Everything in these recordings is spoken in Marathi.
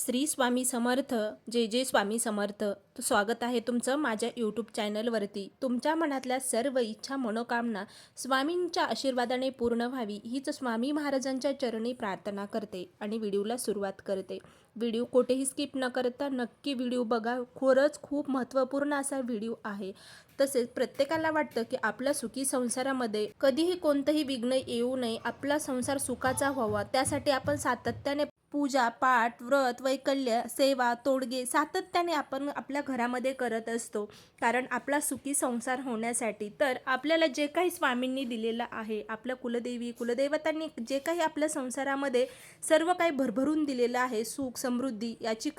श्री स्वामी समर्थ. जय जय स्वामी समर्थ. स्वागत आहे तुमचं माझ्या यूट्यूब चॅनलवरती. तुमच्या मनातल्या सर्व इच्छा मनोकामना स्वामींच्या आशीर्वादाने पूर्ण व्हावी हीच स्वामी महाराजांच्या चरणी प्रार्थना करते आणि व्हिडिओला सुरुवात करते. व्हिडिओ कोठेही स्किप न करता नक्की व्हिडिओ बघा. खरंच खूप महत्त्वपूर्ण असा व्हिडिओ आहे. तसेच प्रत्येकाला वाटतं की आपल्या सुखी संसारामध्ये कधीही कोणतंही विघ्न येऊ नये, आपला संसार सुखाचा व्हावा, त्यासाठी आपण सातत्याने पूजा पाठ व्रत वैकल्य सेवा तोडगे सातत्याने आपण आपल्या घरामध्ये करत असतो, कारण आपला सुखी संसार होण्यासाठी. तर आपल्याला जे काही स्वामींनी दिलेलं आहे, आपल्या कुलदेवी कुलदैवतांनी जे काही आपल्या संसारामध्ये सर्व काही भरभरून दिलेलं आहे, सुख समृद्धी, याची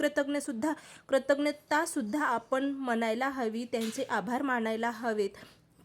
कृतज्ञतासुद्धा आपण म्हणायला हवी, त्यांचे आभार मानायला हवेत.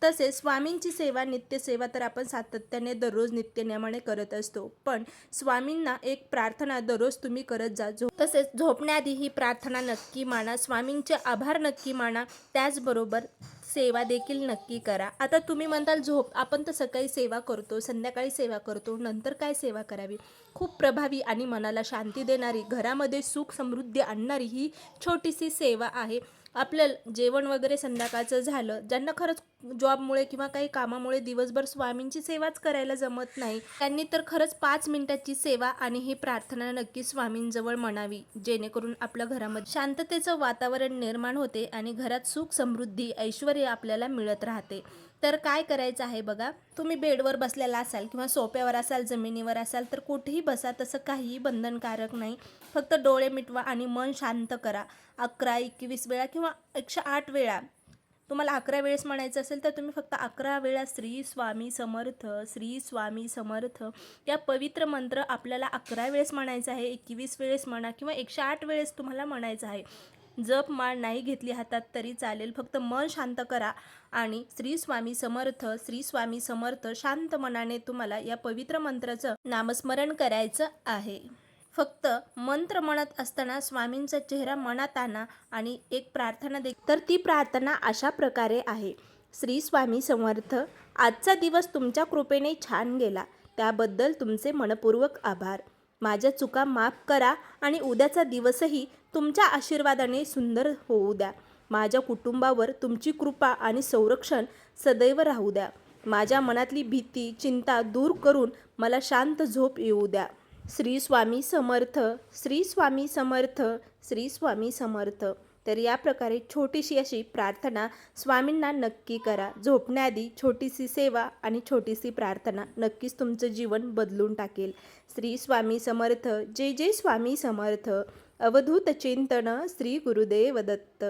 तसेच स्वामींची सेवा नित्यसेवा तर आपण सातत्याने दररोज नित्यनेमाने करत असतो, पण स्वामींना एक प्रार्थना दररोज तुम्ही करत जा. तसेच झोपण्याआधी ही प्रार्थना नक्की माना, स्वामींचे आभार नक्की माना, त्याचबरोबर सेवा देखील नक्की करा. आता तुम्ही म्हणताल आपण तर सकाळी सेवा करतो, संध्याकाळी सेवा करतो, नंतर काय सेवा करावी? खूप प्रभावी आणि मनाला शांती देणारी, घरामध्ये सुख समृद्धी आणणारी ही छोटीशी सेवा आहे. आपल्याला जेवण वगैरे संध्याकाळचं झालं, ज्यांना खरंच जॉबमुळे किंवा काही कामामुळे दिवसभर स्वामींची सेवाच करायला जमत नाही, त्यांनी तर खरंच 5 मिनिटाची सेवा आणि ही प्रार्थना नक्की स्वामींजवळ म्हणावी, जेणेकरून आपल्या घरामध्ये शांततेचं वातावरण निर्माण होते आणि घरात सुख समृद्धी ऐश्वर्य आपल्याला मिळत राहते. तर काय करायचं आहे बघा, तुम्ही बेडवर बसलेला असाल किंवा सोफ्यावर असाल, जमिनीवर असाल, तर कुठेही बसा, तसं काहीही बंधनकारक नाही. फक्त डोळे मिटवा आणि मन शांत करा. 11, 21 वेळा किंवा 108 वेळा, तुम्हाला 11 वेळेस म्हणायचं असेल तर तुम्ही फक्त 11 वेळा श्री स्वामी समर्थ श्री स्वामी समर्थ या पवित्र मंत्र आपल्याला 11 वेळेस म्हणायचं आहे. 21 वेळेस म्हणा किंवा 108 वेळेस तुम्हाला म्हणायचं आहे. जप माळ नाही घेतली हातात तरी चालेल, फक्त मन शांत करा आणि श्री स्वामी समर्थ शांत मनाने तुम्हाला या पवित्र मंत्राचं नामस्मरण करायचं आहे. फक्त मंत्र म्हणत असताना स्वामींचा चेहरा मनात आणा आणि एक प्रार्थना तर ती प्रार्थना अशा प्रकारे आहे. श्री स्वामी समर्थ, आजचा दिवस तुमच्या कृपेने छान गेला, त्याबद्दल तुमचे मनपूर्वक आभार. माझ्या चुका माफ करा आणि उद्याचा दिवसही तुमच्या आशीर्वादाने सुंदर होऊ द्या. माझ्या कुटुंबावर तुमची कृपा आणि संरक्षण सदैव राहू द्या. माझ्या मनातली भीती चिंता दूर करून मला शांत झोप येऊ द्या. श्री स्वामी समर्थ श्री स्वामी समर्थ श्री स्वामी समर्थ. तर या प्रकारे छोटीशी अशी प्रार्थना स्वामींना नक्की करा. झोपण्याआधी छोटीशी सेवा आणि छोटीशी प्रार्थना नक्कीच तुमचं जीवन बदलून टाकेल. श्री स्वामी समर्थ. जय जय स्वामी समर्थ. अवधूत चिंतन. श्री गुरुदेव दत्त.